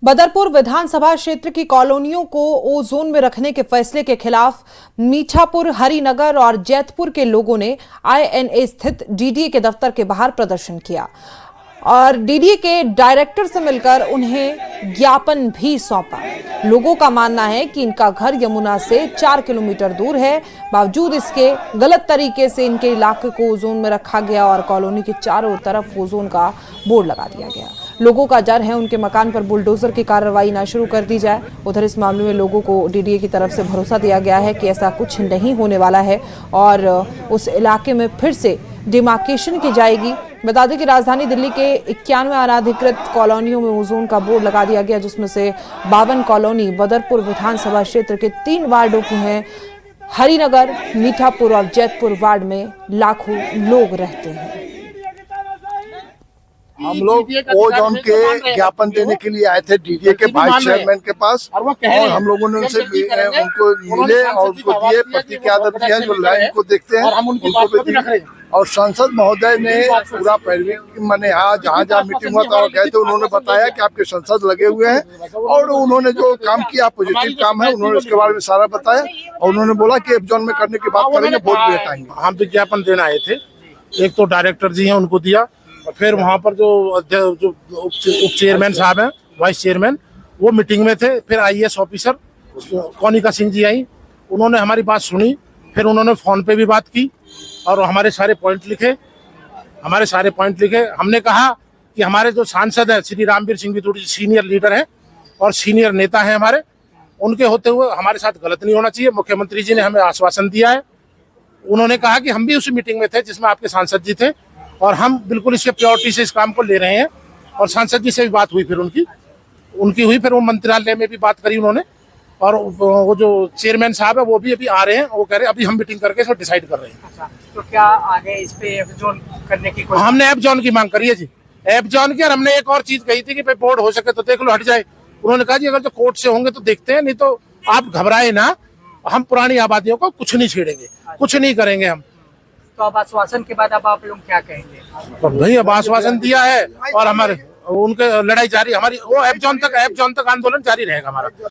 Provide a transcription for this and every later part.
बदरपुर विधानसभा क्षेत्र की कॉलोनियों को ओ जोन में रखने के फैसले के खिलाफ मीठापुर, हरिनगर और जैतपुर के लोगों ने आईएनए स्थित डीडीए के दफ्तर के बाहर प्रदर्शन किया और डीडीए के डायरेक्टर से मिलकर उन्हें ज्ञापन भी सौंपा। लोगों का मानना है कि इनका घर यमुना से 4 किलोमीटर दूर है। बावजूद इसके गलत तरीके से इनके इलाके को ओजोन में रखा गया और कॉलोनी के चारों तरफ ओजोन का बोर्ड लगा दिया गया। लोगों का डर है उनके मकान पर बुलडोजर की कार्रवाई ना शुरू कर दी जाए। उधर इस मामले में लोगों को डीडीए की तरफ से भरोसा दिया गया है कि ऐसा कुछ नहीं होने वाला है और उस इलाके में फिर से डिमार्केशन की जाएगी। बता दें कि राजधानी दिल्ली के 91 अनाधिकृत कॉलोनियों में ओजोन का बोर्ड लगा दिया गया, जिसमें से 52 कॉलोनी बदरपुर विधानसभा क्षेत्र के 3 वार्डों की हैं। हरिनगर, मीठापुर और जैतपुर वार्ड में लाखों लोग रहते हैं। हम लोग ओजोन के ज्ञापन देने के लिए आए थे डीडीए के वाइस चेयरमैन के पास और हम लोगों ने उनसे उनको मिले और उनको दिए प्रतीक यादव जी हैं जो लाइन को देखते हैं उनको भी दिए और सांसद महोदय ने पूरा पैरवी मैंने यहाँ जहाँ मीटिंग हुआ था गए थे। उन्होंने बताया कि आपके सांसद लगे हुए हैं और उन्होंने जो काम किया पॉजिटिव काम है, उन्होंने उसके बारे में सारा बताया और उन्होंने बोला कि जोन में करने की बात करेंगे, वोट भी हटाएंगे। हम विज्ञापन देने आए थे, एक तो डायरेक्टर जी हैं उनको दिया और फिर वहाँ पर जो उप चेयरमैन साहब हैं, वाइस चेयरमैन, वो मीटिंग में थे। फिर आईएएस ऑफिसर कौनिका सिंह जी आई, उन्होंने हमारी बात सुनी, फिर उन्होंने फोन पे भी बात की और हमारे सारे पॉइंट लिखे। हमने कहा कि हमारे जो सांसद हैं श्री रामवीर सिंह वितुड़ी सीनियर लीडर हैं और सीनियर नेता हैं हमारे, उनके होते हुए हमारे साथ गलत नहीं होना चाहिए। मुख्यमंत्री जी ने हमें आश्वासन दिया है। उन्होंने कहा कि हम भी उसी मीटिंग में थे जिसमें आपके सांसद जी थे और हम बिल्कुल इसके प्योरिटी से इस काम को ले रहे हैं। और सांसद जी से भी बात हुई, फिर उनकी हुई, फिर वो मंत्रालय में भी बात करी उन्होंने और वो जो चेयरमैन साहब है वो भी अभी आ रहे हैं। वो कह रहे हैं अभी हम मीटिंग करके इसको डिसाइड कर रहे हैं। अच्छा, तो क्या आगे इस पे एफ जोन करने की कोशिश? हमने एफ जोन की मांग करी है जी, एफ जोन की। और हमने एक और चीज कही थी कि भाई बोर्ड हो सके तो देख लो, हट जाए। उन्होंने कहा जी अगर तो कोर्ट से होंगे तो देखते हैं, नहीं तो आप घबराए ना, हम पुरानी आबादियों को कुछ नहीं छेड़ेंगे, कुछ नहीं करेंगे हम। तो अब आश्वासन के बाद अब आप लोग क्या कहेंगे? तो भाई अब आश्वासन दिया है और हमारे उनके लड़ाई जारी, हमारी वो एफ जोन तक आंदोलन जारी रहेगा हमारा।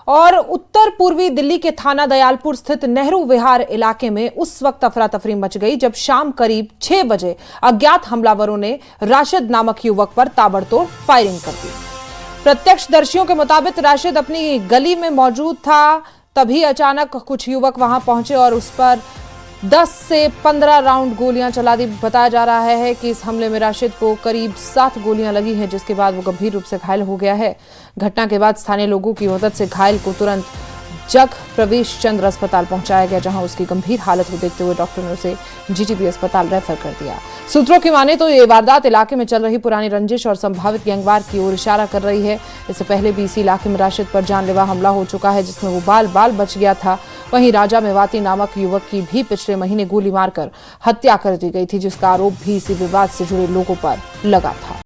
और उत्तर पूर्वी दिल्ली के थाना दयालपुर स्थित नेहरू विहार इलाके में उस वक्त अफरा तफरी मच गई जब शाम करीब 6 बजे अज्ञात हमलावरों ने राशिद नामक युवक पर ताबड़तोड़ फायरिंग कर दी। प्रत्यक्षदर्शियों के मुताबिक राशिद अपनी गली में मौजूद था, तभी अचानक कुछ युवक वहां पहुंचे और उस पर 10 से 15 राउंड गोलियां चला दी। बताया जा रहा है कि इस हमले में राशिद को करीब 7 गोलियां लगी हैं, जिसके बाद वो गंभीर रूप से घायल हो गया है। घटना के बाद स्थानीय लोगों की मदद से घायल को तुरंत जग प्रवेश चंद्र अस्पताल पहुंचाया गया, जहां उसकी गंभीर हालत को देखते हुए डॉक्टर ने उसे जीटीबी अस्पताल रेफर कर दिया। सूत्रों की माने तो ये वारदात इलाके में चल रही पुरानी रंजिश और संभावित गैंगवार की ओर इशारा कर रही है। इससे पहले भी इसी इलाके में राशिद पर जानलेवा हमला हो चुका है, जिसमें वो बाल बच गया था। वहीं राजा मेवाती नामक युवक की भी पिछले महीने गोली मारकर हत्या कर दी गई थी, जिसका आरोप भी इसी विवाद से जुड़े लोगों पर लगा था।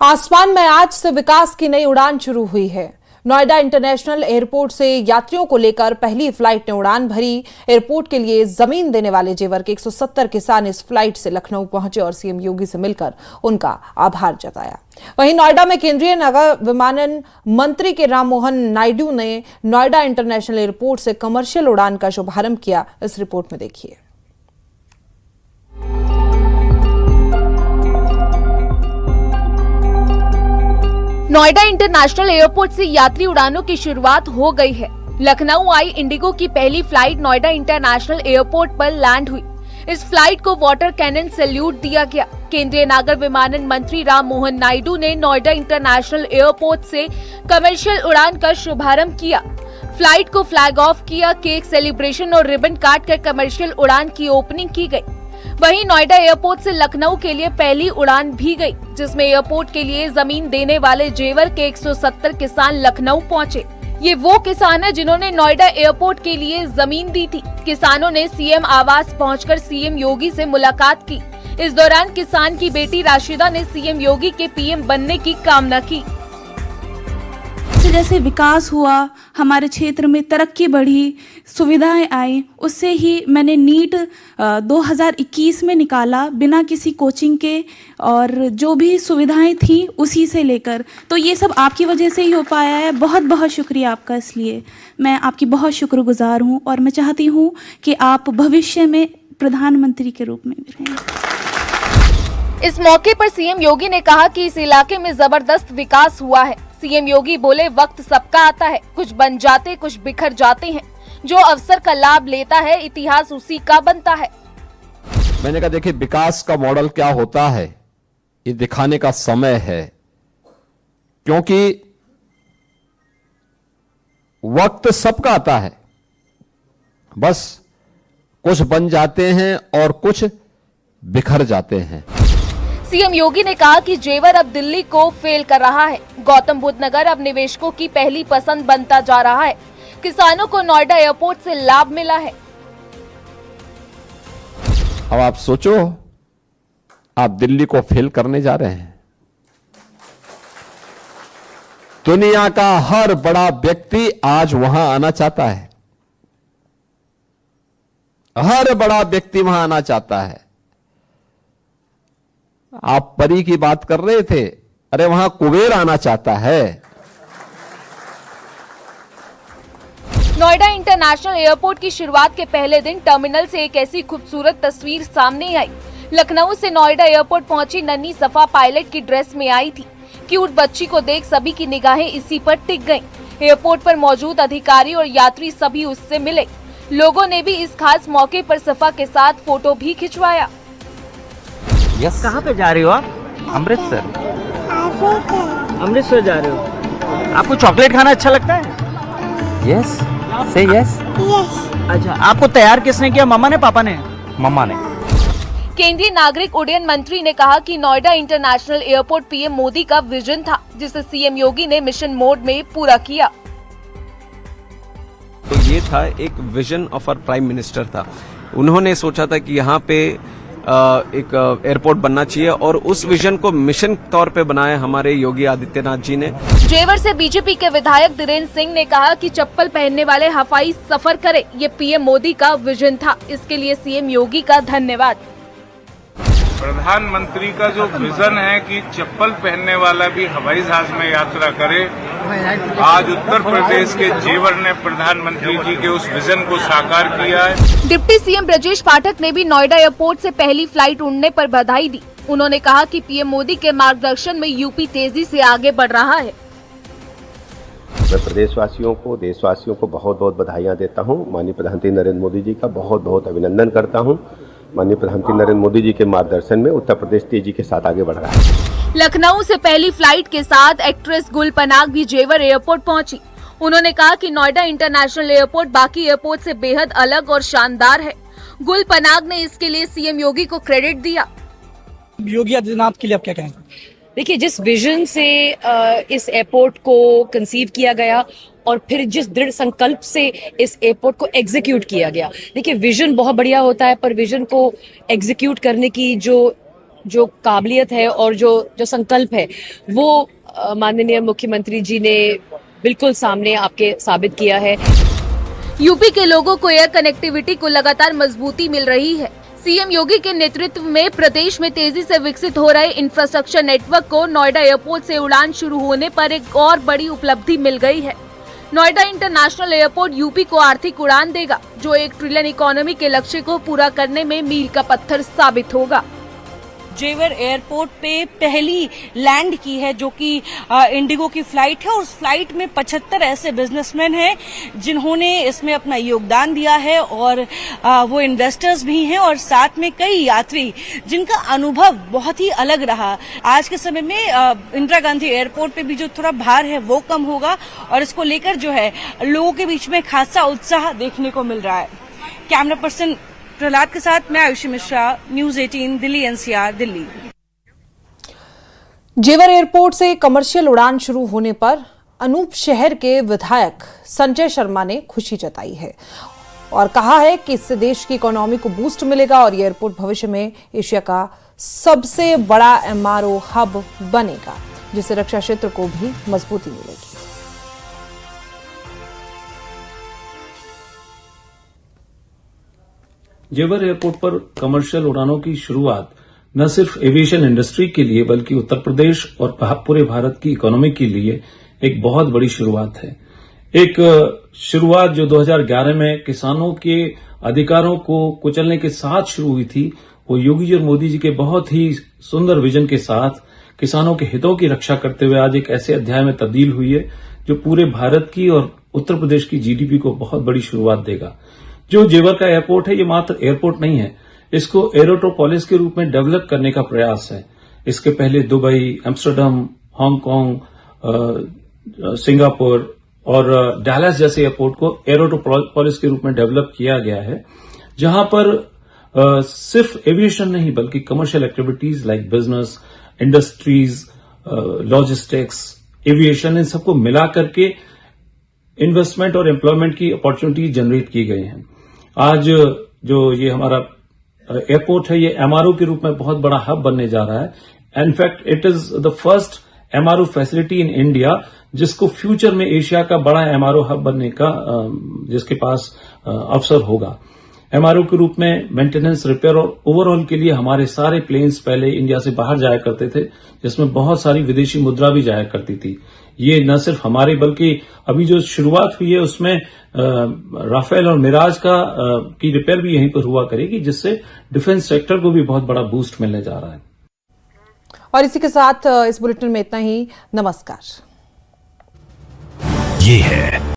आसमान में आज से विकास की नई उड़ान शुरू हुई है। नोएडा इंटरनेशनल एयरपोर्ट से यात्रियों को लेकर पहली फ्लाइट ने उड़ान भरी। एयरपोर्ट के लिए जमीन देने वाले जेवर के 170 किसान इस फ्लाइट से लखनऊ पहुंचे और सीएम योगी से मिलकर उनका आभार जताया। वहीं नोएडा में केंद्रीय नगर विमानन मंत्री के राम मोहन नायडू ने नोएडा इंटरनेशनल एयरपोर्ट से कमर्शियल उड़ान का शुभारंभ किया। इस रिपोर्ट में देखिए। नोएडा इंटरनेशनल एयरपोर्ट से यात्री उड़ानों की शुरुआत हो गई है। लखनऊ आई इंडिगो की पहली फ्लाइट नोएडा इंटरनेशनल एयरपोर्ट पर लैंड हुई। इस फ्लाइट को वाटर कैनन सैल्यूट दिया गया। केंद्रीय नागर विमानन मंत्री राम मोहन नायडू ने नोएडा इंटरनेशनल एयरपोर्ट से कमर्शियल उड़ान का शुभारंभ किया। फ्लाइट को फ्लैग ऑफ किया, केक सेलिब्रेशन और रिबन काट कर कमर्शियल उड़ान की ओपनिंग की गई। वहीं नोएडा एयरपोर्ट से लखनऊ के लिए पहली उड़ान भी गई, जिसमें एयरपोर्ट के लिए जमीन देने वाले जेवर के 170 किसान लखनऊ पहुंचे। ये वो किसान है जिन्होंने नोएडा एयरपोर्ट के लिए जमीन दी थी। किसानों ने सीएम आवास पहुंचकर सीएम योगी से मुलाकात की। इस दौरान किसान की बेटी राशिदा ने सीएम योगी के पीएम बनने की कामना की। जैसे जैसे विकास हुआ, हमारे क्षेत्र में तरक्की बढ़ी, सुविधाएं आई, उससे ही मैंने नीट 2021 में निकाला बिना किसी कोचिंग के, और जो भी सुविधाएं थी उसी से लेकर। तो ये सब आपकी वजह से ही हो पाया है। बहुत बहुत शुक्रिया आपका, इसलिए मैं आपकी बहुत शुक्रगुजार हूँ और मैं चाहती हूँ कि आप भविष्य में प्रधानमंत्री के रूप में भी रहें। इस मौके पर सीएम योगी ने कहा कि इस इलाके में जबरदस्त विकास हुआ है। सीएम योगी बोले, वक्त सबका आता है, कुछ बन जाते कुछ बिखर जाते हैं। जो अवसर का लाभ लेता है इतिहास उसी का बनता है। मैंने कहा देखिए, विकास का मॉडल क्या होता है ये दिखाने का समय है, क्योंकि वक्त सबका आता है, बस कुछ बन जाते हैं और कुछ बिखर जाते हैं। सीएम योगी ने कहा कि जेवर अब दिल्ली को फेल कर रहा है। गौतम बुद्ध नगर अब निवेशकों की पहली पसंद बनता जा रहा है। किसानों को नोएडा एयरपोर्ट से लाभ मिला है। अब आप सोचो, आप दिल्ली को फेल करने जा रहे हैं। दुनिया का हर बड़ा व्यक्ति आज वहां आना चाहता है, हर बड़ा व्यक्ति वहां आना चाहता है। आप परी की बात कर रहे थे, अरे वहां कुबेर आना चाहता है। नोएडा इंटरनेशनल एयरपोर्ट की शुरुआत के पहले दिन टर्मिनल से एक ऐसी खूबसूरत तस्वीर सामने आई। लखनऊ से नोएडा एयरपोर्ट पहुंची नन्ही सफा पायलट की ड्रेस में आई थी। क्यूट बच्ची को देख सभी की निगाहें इसी पर टिक गईं। एयरपोर्ट पर मौजूद अधिकारी और यात्री सभी उससे मिले। लोगों ने भी इस खास मौके पर सफा के साथ फोटो भी खिंचवाया। यस। कहाँ पे जा रहे हो आप? अमृतसर। अमृतसर जा रहे हो? आपको चॉकलेट खाना अच्छा लगता है? यस। से यस। अच्छा, आपको तैयार किसने किया, मम्मा ने पापा ने? मम्मा ने। केंद्रीय नागरिक उड्डयन मंत्री ने कहा कि Noida international airport PM Modi का विजन था, जिसे सीएम योगी ने मिशन मोड में पूरा किया। तो ये था एक vision of our prime minister था। उन्होंने सोचा था कि यहाँ पे एक एयरपोर्ट बनना चाहिए और उस विजन को मिशन तौर पे बनाया हमारे योगी आदित्यनाथ जी ने। जेवर से बीजेपी के विधायक धीरेन्द्र सिंह ने कहा कि चप्पल पहनने वाले हवाई सफर करे, ये पीएम मोदी का विजन था। इसके लिए सीएम योगी का धन्यवाद। प्रधानमंत्री का जो विजन है कि चप्पल पहनने वाला भी हवाई जहाज में यात्रा करे, आज उत्तर प्रदेश के जेवर ने प्रधानमंत्री जी के उस विजन को साकार किया है। डिप्टी सीएम ब्रजेश पाठक ने भी नोएडा एयरपोर्ट से पहली फ्लाइट उड़ने पर बधाई दी। उन्होंने कहा कि पीएम मोदी के मार्गदर्शन में यूपी तेजी से आगे बढ़ रहा है। मैं प्रदेशवासियों को, देशवासियों को बहुत बहुत बधाइयाँ देता हूँ। माननीय प्रधानमंत्री नरेंद्र मोदी जी का बहुत बहुत अभिनंदन करता हूँ। माननीय प्रधानमंत्री नरेंद्र मोदी जी के मार्गदर्शन में उत्तर प्रदेश तेजी के साथ आगे बढ़ रहा है। लखनऊ से पहली फ्लाइट के साथ एक्ट्रेस गुल पनाग भी जेवर एयरपोर्ट पहुंची। उन्होंने कहा कि नोएडा इंटरनेशनल एयरपोर्ट बाकी एयरपोर्ट से बेहद अलग और शानदार है। गुल पनाग ने इसके लिए सीएम योगी को क्रेडिट दिया। योगी आदित्यनाथ के लिए आप क्या कहेंगे? देखिए, जिस विजन से इस एयरपोर्ट को कंसीव किया गया और फिर जिस दृढ़ संकल्प से इस एयरपोर्ट को एग्जीक्यूट किया गया, देखिए विजन बहुत बढ़िया होता है, पर विजन को एग्जीक्यूट करने की जो काबिलियत है और जो संकल्प है, वो माननीय मुख्यमंत्री जी ने बिल्कुल सामने आपके साबित किया है। यूपी के लोगों को एयर कनेक्टिविटी को लगातार मजबूती मिल रही है। सीएम योगी के नेतृत्व में प्रदेश में तेजी से विकसित हो रहे इंफ्रास्ट्रक्चर नेटवर्क को नोएडा एयरपोर्ट से उड़ान शुरू होने पर एक और बड़ी उपलब्धि मिल गई है। नोएडा इंटरनेशनल एयरपोर्ट यूपी को आर्थिक उड़ान देगा, जो 1 ट्रिलियन इकोनॉमी के लक्ष्य को पूरा करने में मील का पत्थर साबित होगा। जेवर एयरपोर्ट पे पहली लैंड की है, जो कि इंडिगो की फ्लाइट है, और उस फ्लाइट में 75 ऐसे बिजनेसमैन हैं जिन्होंने इसमें अपना योगदान दिया है, और वो इन्वेस्टर्स भी हैं, और साथ में कई यात्री जिनका अनुभव बहुत ही अलग रहा। आज के समय में इंदिरा गांधी एयरपोर्ट पे भी जो थोड़ा भार है वो कम होगा, और इसको लेकर जो है लोगों के बीच में खासा उत्साह देखने को मिल रहा है। कैमरा पर्सन प्रहलाद के साथ मैं आयुषी मिश्रा, न्यूज 18 दिल्ली एनसीआर दिल्ली। जेवर एयरपोर्ट से कमर्शियल उड़ान शुरू होने पर अनूप शहर के विधायक संजय शर्मा ने खुशी जताई है और कहा है कि इससे देश की इकोनॉमी को बूस्ट मिलेगा और ये एयरपोर्ट भविष्य में एशिया का सबसे बड़ा MRO हब बनेगा, जिससे रक्षा क्षेत्र को भी मजबूती मिलेगी। जेवर एयरपोर्ट पर कमर्शियल उड़ानों की शुरुआत न सिर्फ एविएशन इंडस्ट्री के लिए बल्कि उत्तर प्रदेश और पूरे भारत की इकोनॉमी के लिए एक बहुत बड़ी शुरुआत है। एक शुरुआत जो 2011 में किसानों के अधिकारों को कुचलने के साथ शुरू हुई थी, वो योगी जी और मोदी जी के बहुत ही सुंदर विजन के साथ किसानों के हितों की रक्षा करते हुए आज एक ऐसे अध्याय में तब्दील हुई है जो पूरे भारत की और उत्तर प्रदेश की जीडीपी को बहुत बड़ी शुरुआत देगा। जो जेवर का एयरपोर्ट है, ये मात्र एयरपोर्ट नहीं है, इसको एरोट्रोपोलिस के रूप में डेवलप करने का प्रयास है। इसके पहले दुबई, एम्स्टर्डम, हांगकांग, सिंगापुर और डैलस जैसे एयरपोर्ट को एरोट्रोपोलिस के रूप में डेवलप किया गया है, जहां पर सिर्फ एविएशन नहीं बल्कि commercial activities like business, industries, logistics, aviation, इन सबको मिला करके इन्वेस्टमेंट और एम्प्लॉयमेंट की अपॉर्चुनिटी जनरेट की गई हैं। आज जो ये हमारा एयरपोर्ट है, ये MRO के रूप में बहुत बड़ा हब बनने जा रहा है। In fact it is the first MRO facility in India जिसको फ्यूचर में एशिया का बड़ा MRO हब बनने का जिसके पास अवसर होगा। MRO के रूप में मेंटेनेंस, रिपेयर और ओवरऑल के लिए हमारे सारे प्लेन्स पहले इंडिया से बाहर जाया करते थे, जिसमें बहुत सारी विदेशी मुद्रा भी जाया करती थी। ये न सिर्फ हमारे बल्कि अभी जो शुरुआत हुई है उसमें राफेल और मिराज की रिपेयर भी यहीं पर हुआ करेगी, जिससे डिफेंस सेक्टर को भी बहुत बड़ा बूस्ट मिलने जा रहा है। और इसी के साथ इस बुलेटिन में इतना ही। नमस्कार। ये है